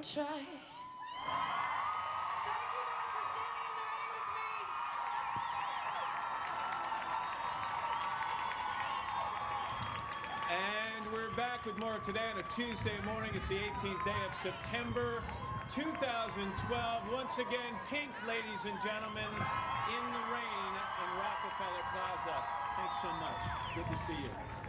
even try. Thank you guys for standing in the rain with me. And we're back with more today on a Tuesday morning. It's the 18th day of September 2012. Once again, Pink, ladies and gentlemen, in the rain in Rockefeller Plaza. Thanks so much. Good to see you.